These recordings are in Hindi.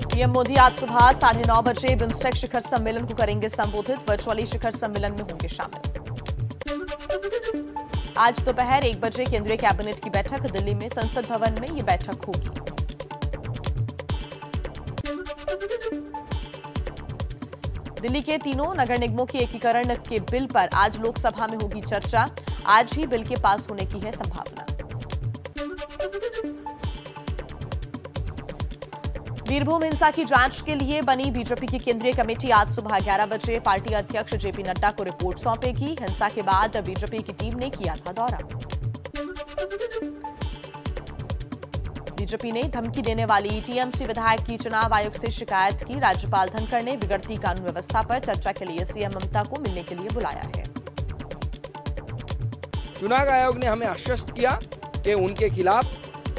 पीएम मोदी आज सुबह 9:30 बजे बिम्स्टेक शिखर सम्मेलन को करेंगे संबोधित। वर्चुअली शिखर सम्मेलन में होंगे शामिल। आज दोपहर 1 बजे केंद्रीय कैबिनेट की बैठक दिल्ली में संसद भवन में ये बैठक होगी। दिल्ली के तीनों नगर निगमों के एकीकरण के बिल पर आज लोकसभा में होगी चर्चा। आज ही बिल के पास होने की है संभावना। बीरभूम हिंसा की जांच के लिए बनी बीजेपी की केंद्रीय कमेटी आज सुबह 11 बजे पार्टी अध्यक्ष जेपी नड्डा को रिपोर्ट सौंपेगी। हिंसा के बाद बीजेपी की टीम ने किया था दौरा। बीजेपी ने धमकी देने वाली टीएमसी विधायक की चुनाव आयोग से शिकायत की। राज्यपाल धनखड़ ने बिगड़ती कानून व्यवस्था पर चर्चा के लिए सीएम ममता को मिलने के लिए बुलाया है। चुनाव आयोग ने हमें आश्वस्त किया कि उनके खिलाफ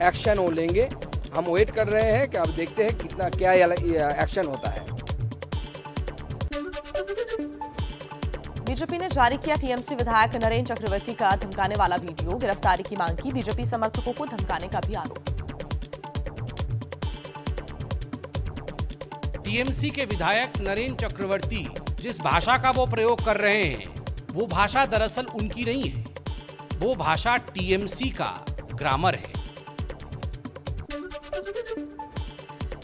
एक्शन वो लेंगे। हम वेट कर रहे हैं कि अब देखते हैं कितना क्या एक्शन होता है। बीजेपी ने जारी किया टीएमसी विधायक नरेंद्र चक्रवर्ती का धमकाने वाला वीडियो। गिरफ्तारी की मांग की। बीजेपी समर्थकों को धमकाने का भी आरोप। टीएमसी के विधायक नरेंद्र चक्रवर्ती जिस भाषा का वो प्रयोग कर रहे हैं वो भाषा दरअसल उनकी नहीं है। वो भाषा टीएमसी का ग्रामर है।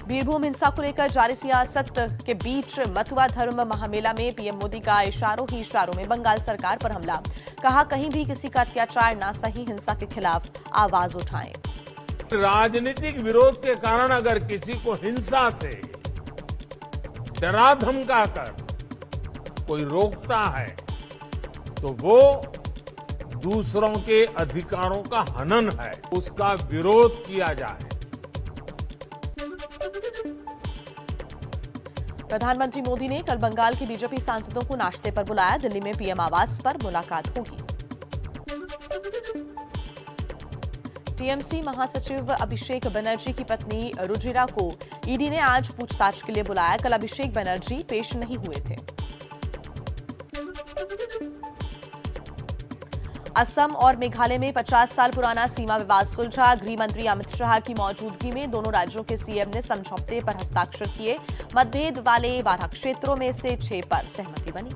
बीरभूम हिंसा को लेकर जारी सियासत के बीच मथुरा धर्म महामेला में पीएम मोदी का इशारों ही इशारों में बंगाल सरकार पर हमला। कहा कहीं भी किसी का अत्याचार ना सही, हिंसा के खिलाफ आवाज उठाएं। राजनीतिक विरोध के कारण अगर किसी को हिंसा से डरा धमका कर कोई रोकता है तो वो दूसरों के अधिकारों का हनन है। उसका विरोध किया जाए। प्रधानमंत्री मोदी ने कल बंगाल के बीजेपी सांसदों को नाश्ते पर बुलाया। दिल्ली में पीएम आवास पर मुलाकात होगी। टीएमसी महासचिव अभिषेक बनर्जी की पत्नी रुजिरा को ईडी ने आज पूछताछ के लिए बुलाया। कल अभिषेक बनर्जी पेश नहीं हुए थे। असम और मेघालय में 50 साल पुराना सीमा विवाद सुलझा। गृह मंत्री अमित शाह की मौजूदगी में दोनों राज्यों के सीएम ने समझौते पर हस्ताक्षर किए। मतभेद वाले 12 क्षेत्रों में से 6 पर सहमति बनी।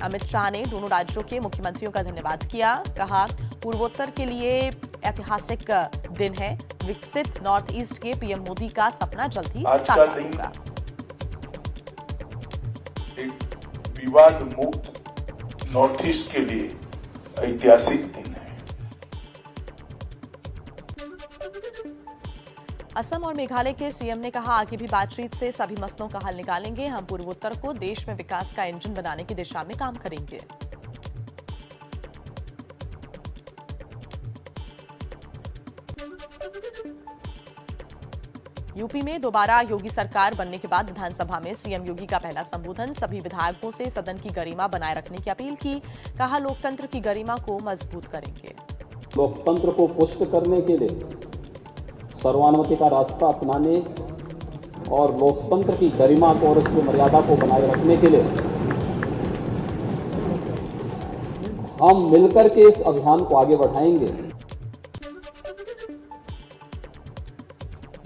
अमित शाह ने दोनों राज्यों के मुख्यमंत्रियों का धन्यवाद किया। कहा पूर्वोत्तर के लिए ऐतिहासिक दिन है। विकसित नॉर्थ ईस्ट के पीएम मोदी का सपना जल्द ही साकार होगा। विवाद मुक्त नॉर्थ ईस्ट के लिए ऐतिहासिक दिन है। असम और मेघालय के सीएम ने कहा आगे भी बातचीत से सभी मसलों का हल निकालेंगे। हम पूर्वोत्तर को देश में विकास का इंजन बनाने की दिशा में काम करेंगे। यूपी में दोबारा योगी सरकार बनने के बाद विधानसभा में सीएम योगी का पहला संबोधन। सभी विधायकों से सदन की गरिमा बनाए रखने की अपील की। कहा लोकतंत्र की गरिमा को मजबूत करेंगे। लोकतंत्र को पुष्ट करने के लिए सर्वानुमति का रास्ता अपनाने और लोकतंत्र की गरिमा को और उसकी मर्यादा को बनाए रखने के लिए हम मिलकर के इस अभियान को आगे बढ़ाएंगे।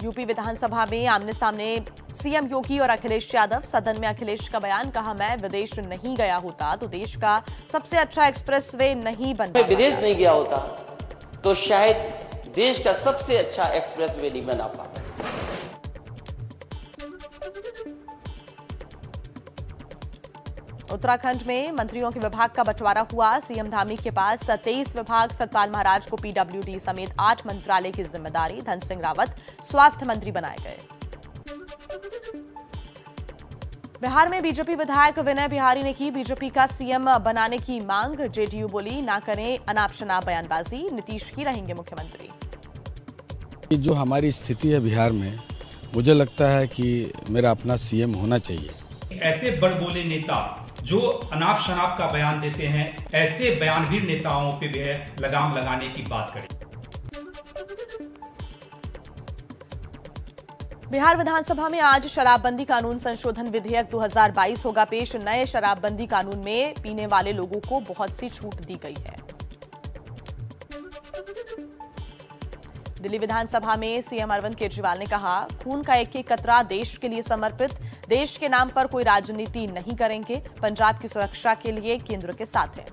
यूपी विधानसभा में आमने सामने सीएम योगी और अखिलेश यादव। सदन में अखिलेश का बयान। कहा मैं विदेश नहीं गया होता तो देश का सबसे अच्छा एक्सप्रेसवे नहीं बन पाता। विदेश नहीं गया होता तो शायद देश का सबसे अच्छा एक्सप्रेसवे नहीं बना पाता। उत्तराखंड में मंत्रियों के विभाग का बंटवारा हुआ। सीएम धामी के पास 23 विभाग। सतपाल महाराज को पीडब्ल्यूडी समेत 8 मंत्रालय की जिम्मेदारी। धन सिंह रावत स्वास्थ्य मंत्री बनाए गए। बिहार में बीजेपी विधायक विनय बिहारी ने की बीजेपी का सीएम बनाने की मांग। जेडीयू बोली ना करें अनाप शनाप बयानबाजी, नीतीश ही रहेंगे मुख्यमंत्री। जो हमारी स्थिति है बिहार में, मुझे लगता है कि मेरा अपना सीएम होना चाहिए। ऐसे बड़बोले नेता जो अनाप शनाप का बयान देते हैं, ऐसे बयानवीर नेताओं पे भी लगाम लगाने की बात करें। बिहार विधानसभा में आज शराबबंदी कानून संशोधन विधेयक 2022 होगा पेश। नए शराबबंदी कानून में पीने वाले लोगों को बहुत सी छूट दी गई है। दिल्ली विधानसभा में सीएम अरविंद केजरीवाल ने कहा, खून का एक एक कतरा देश के लिए समर्पित, देश के नाम पर कोई राजनीति नहीं करेंगे, पंजाब की सुरक्षा के लिए केंद्र के साथ है।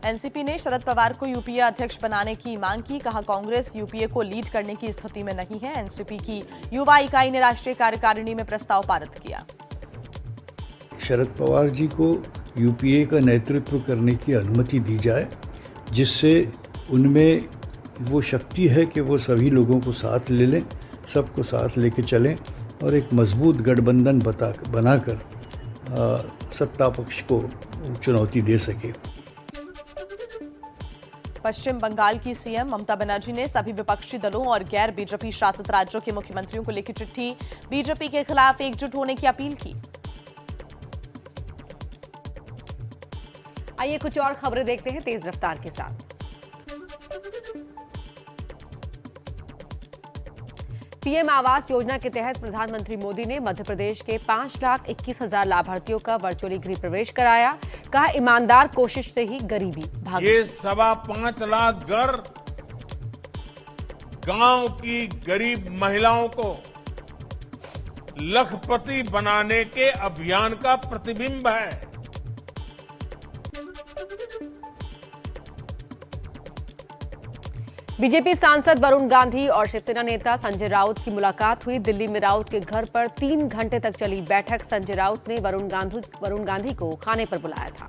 एनसीपी ने शरद पवार को यूपीए अध्यक्ष बनाने की मांग की। कहा, कांग्रेस यूपीए को लीड करने की स्थिति में नहीं है। एनसीपी की युवा इकाई ने राष्ट्रीय कार्यकारिणी में प्रस्ताव पारित किया। शरद पवार जी को यूपीए का नेतृत्व करने की अनुमति दी जाए, जिससे उनमें वो शक्ति है कि वो सभी लोगों को साथ ले लें, सबको साथ लेके चलें और एक मजबूत गठबंधन बनाकर सत्ता पक्ष को चुनौती दे सके। पश्चिम बंगाल की सीएम ममता बनर्जी ने सभी विपक्षी दलों और गैर बीजेपी शासित राज्यों के मुख्यमंत्रियों को लिखी चिट्ठी बीजेपी के खिलाफ एकजुट होने की अपील की। आइए कुछ और खबरें देखते हैं तेज रफ्तार के साथ। पीएम आवास योजना के तहत प्रधानमंत्री मोदी ने मध्य प्रदेश के 5,21,000 लाभार्थियों का वर्चुअली गृह प्रवेश कराया। कहा, ईमानदार कोशिश से ही गरीबी भागी। ये 5.25 लाख घर गांव की गरीब महिलाओं को लखपति बनाने के अभियान का प्रतिबिंब है। बीजेपी सांसद वरुण गांधी और शिवसेना नेता संजय राउत की मुलाकात हुई। दिल्ली में राउत के घर पर 3 घंटे तक चली बैठक। संजय राउत ने वरुण गांधी को खाने पर बुलाया था।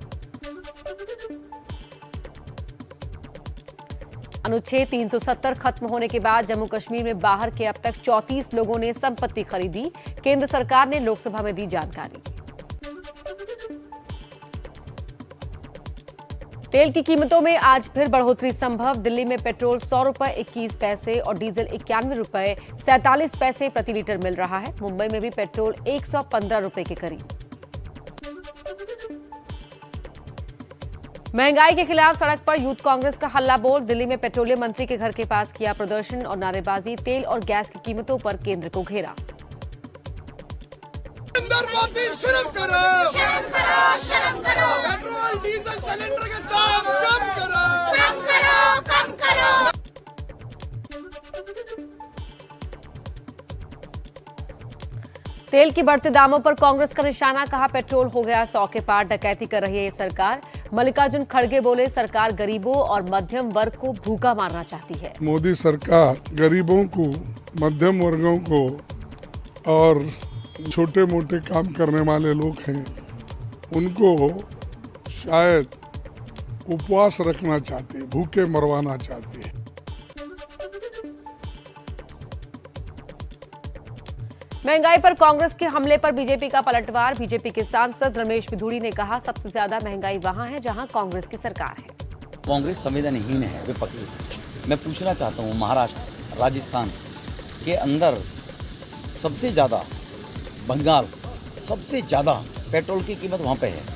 अनुच्छेद 370 खत्म होने के बाद जम्मू कश्मीर में बाहर के अब तक 34 लोगों ने संपत्ति खरीदी। केंद्र सरकार ने लोकसभा में दी जानकारी। तेल की कीमतों में आज फिर बढ़ोतरी संभव। दिल्ली में पेट्रोल 100 रुपए 21 पैसे और डीजल 91 रुपए 47 पैसे प्रति लीटर मिल रहा है। मुंबई में भी पेट्रोल 115 रुपए के करीब। महंगाई के खिलाफ सड़क पर यूथ कांग्रेस का हल्ला बोल। दिल्ली में पेट्रोलियम मंत्री के घर के पास किया प्रदर्शन और नारेबाजी। तेल और गैस की कीमतों पर केंद्र को घेरा। शर्म करो, शर्म करो, शर्म करो। पेट्रोल डीजल सिलेंडर के दाम कम करो, कम करो, कम करो। तेल की बढ़ते दामों पर कांग्रेस का निशाना। कहा, पेट्रोल हो गया 100 के पार, डकैती कर रही है ये सरकार। मल्लिकार्जुन खड़गे बोले, सरकार गरीबों और मध्यम वर्ग को भूखा मारना चाहती है। मोदी सरकार गरीबों को, मध्यम वर्गों को और छोटे मोटे काम करने वाले लोग हैं, उनको शायद उपवास रखना चाहती है, भूखे मरवाना चाहती है। महंगाई पर कांग्रेस के हमले पर बीजेपी का पलटवार। बीजेपी के सांसद रमेश बिधूड़ी ने कहा, सबसे ज्यादा महंगाई वहां है जहां कांग्रेस की सरकार है। कांग्रेस संवेदनहीन है, विपक्षी। मैं पूछना चाहता हूं, महाराष्ट्र, राजस्थान के अंदर सबसे ज्यादा, बंगाल सबसे ज्यादा पेट्रोल की कीमत वहां पे है।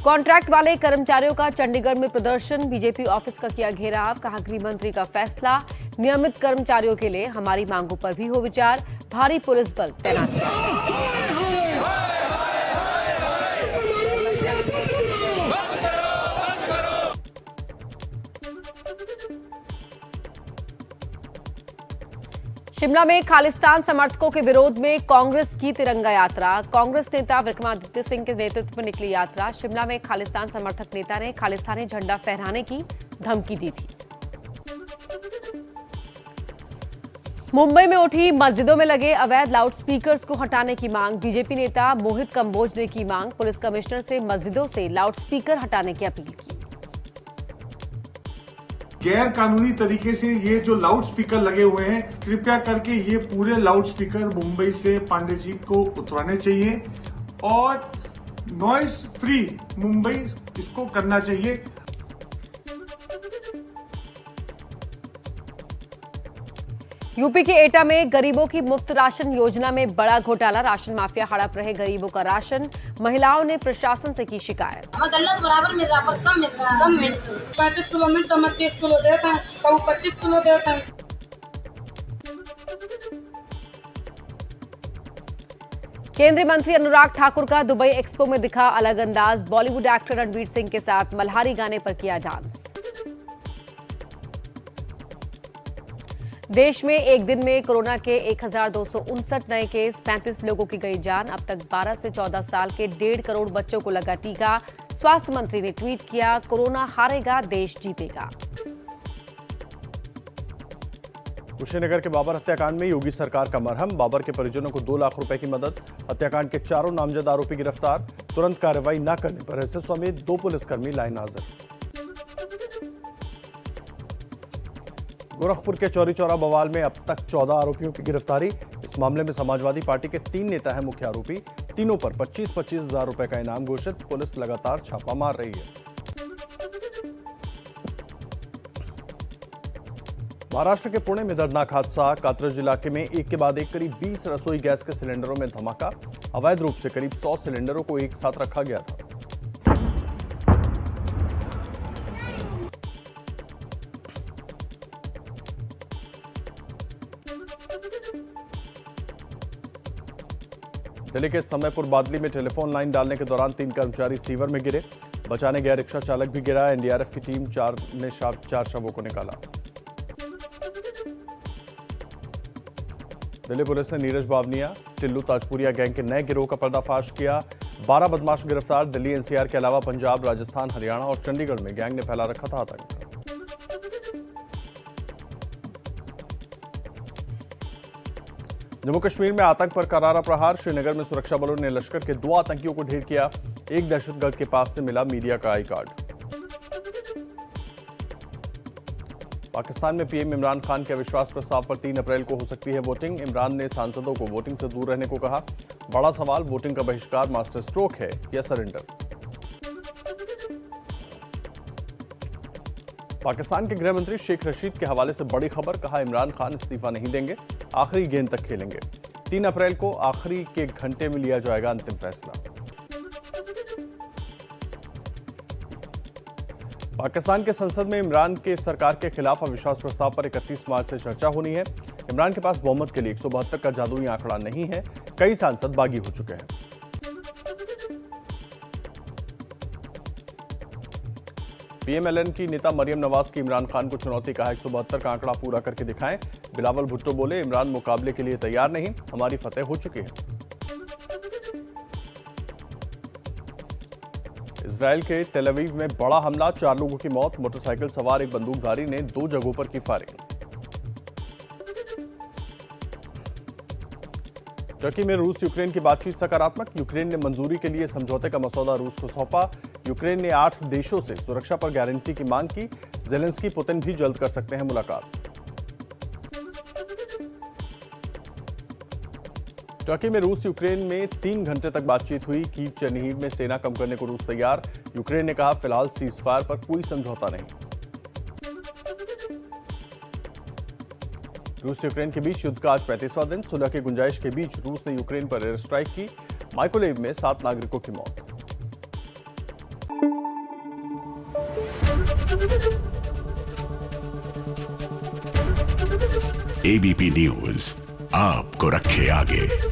कॉन्ट्रैक्ट वाले कर्मचारियों का चंडीगढ़ में प्रदर्शन। बीजेपी ऑफिस का किया घेराव। कहा, गृह मंत्री का फैसला, नियमित कर्मचारियों के लिए हमारी मांगों पर भी हो विचार। भारी पुलिस बल तैनात किया। शिमला में खालिस्तान समर्थकों के विरोध में कांग्रेस की तिरंगा यात्रा। कांग्रेस नेता विक्रमादित्य सिंह के नेतृत्व में निकली यात्रा। शिमला में खालिस्तान समर्थक नेता ने खालिस्तानी झंडा फहराने की धमकी दी थी। मुंबई में उठी मस्जिदों में लगे अवैध लाउडस्पीकर्स को हटाने की मांग। बीजेपी नेता मोहित कंबोज ने की मांग। पुलिस कमिश्नर से मस्जिदों से लाउडस्पीकर हटाने की अपील की। गैर कानूनी तरीके से ये जो लाउड स्पीकर लगे हुए हैं, कृपया करके ये पूरे लाउड स्पीकर मुंबई से पांडे जी को उतरवाने चाहिए और नॉइस फ्री मुंबई इसको करना चाहिए। यूपी के एटा में गरीबों की मुफ्त राशन योजना में बड़ा घोटाला। राशन माफिया हड़प रहे गरीबों का राशन। महिलाओं ने प्रशासन से की शिकायत। गलत बराबर मिल रहा, पर कम मिल रहा है। 35 किलो में तो मैं 30 किलो देता हूँ, कभी 25 किलो देता हूँ। केंद्रीय मंत्री अनुराग ठाकुर का दुबई एक्सपो में दिखा अलग अंदाज। बॉलीवुड एक्टर रणवीर सिंह के साथ मल्हारी गाने पर किया डांस। देश में एक दिन में कोरोना के 1259 नए केस, 35 लोगों की गई जान। अब तक 12 से 14 साल के 1.5 करोड़ बच्चों को लगा टीका। स्वास्थ्य मंत्री ने ट्वीट किया, कोरोना हारेगा, देश जीतेगा। कुशीनगर के बाबर हत्याकांड में योगी सरकार का मरहम। बाबर के परिजनों को 2 लाख रुपए की मदद। हत्याकांड के 4 नामजद आरोपी गिरफ्तार। तुरंत कार्रवाई न करने पर एसएसओ समेत 2 पुलिसकर्मी लाइन हाजिर। गोरखपुर के चौरी चौरा बवाल में अब तक 14 आरोपियों की गिरफ्तारी। इस मामले में समाजवादी पार्टी के 3 नेता हैं मुख्य आरोपी। तीनों पर 25-25 हजार रुपए का इनाम घोषित। पुलिस लगातार छापा मार रही है। महाराष्ट्र के पुणे में दर्दनाक हादसा। कात्रज इलाके में एक के बाद एक करीब 20 रसोई गैस के सिलेंडरों में धमाका। अवैध रूप से करीब 100 सिलेंडरों को एक साथ रखा गया था। दिल्ली के समयपुर बादली में टेलीफोन लाइन डालने के दौरान 3 कर्मचारी सीवर में गिरे। बचाने गया रिक्शा चालक भी गिरा। एनडीआरएफ की टीम 4 शवों को निकाला। दिल्ली पुलिस ने नीरज बावनिया, टिल्लू ताजपुरिया गैंग के नए गिरोह का पर्दाफाश किया। 12 बदमाश गिरफ्तार। दिल्ली एनसीआर के अलावा पंजाब, राजस्थान, हरियाणा और चंडीगढ़ में गैंग ने फैला रखा था आतंक। जम्मू कश्मीर में आतंक पर करारा प्रहार। श्रीनगर में सुरक्षा बलों ने लश्कर के 2 आतंकियों को ढेर किया। एक दहशतगर्द के पास से मिला मीडिया का आई कार्ड। पाकिस्तान में पीएम इमरान खान के अविश्वास प्रस्ताव पर 3 अप्रैल को हो सकती है वोटिंग। इमरान ने सांसदों को वोटिंग से दूर रहने को कहा। बड़ा सवाल, वोटिंग का बहिष्कार मास्टर स्ट्रोक है या सरेंडर। पाकिस्तान के गृह मंत्री शेख रशीद के हवाले से बड़ी खबर। कहा, इमरान खान इस्तीफा नहीं देंगे, आखिरी गेंद तक खेलेंगे। 3 अप्रैल को आखिरी के घंटे में लिया जाएगा अंतिम फैसला। पाकिस्तान के संसद में इमरान के सरकार के खिलाफ अविश्वास प्रस्ताव पर 31 मार्च से चर्चा होनी है। इमरान के पास बहुमत के लिए 172 का जादुई आंकड़ा नहीं है। कई सांसद बागी हो चुके हैं। पीएमएलएन की नेता मरियम नवाज की इमरान खान को चुनौती। कहा, 172 का आंकड़ा पूरा करके दिखाएं। बिलावल भुट्टो बोले, इमरान मुकाबले के लिए तैयार नहीं, हमारी फतेह हो चुकी है। इजराइल के तेल अवीव में बड़ा हमला, 4 लोगों की मौत। मोटरसाइकिल सवार एक बंदूकधारी ने 2 जगहों पर की फायरिंग। टर्की में रूस यूक्रेन की बातचीत सकारात्मक। यूक्रेन ने मंजूरी के लिए समझौते का मसौदा रूस को सौंपा। यूक्रेन ने 8 देशों से सुरक्षा पर गारंटी की मांग की। जेलेंस्की पुतिन भी जल्द कर सकते हैं मुलाकात। टर्की में रूस यूक्रेन में 3 घंटे तक बातचीत हुई। कीव चरनीहिव में सेना कम करने को रूस तैयार। यूक्रेन ने कहा, फिलहाल सीजफायर पर कोई समझौता नहीं। रूस यूक्रेन के बीच युद्ध का आज 35वां दिन। सुलह की गुंजाइश के बीच रूस ने यूक्रेन पर एयर स्ट्राइक की। माइकोलेव में 7 नागरिकों की मौत। एबीपी न्यूज आपको रखे आगे।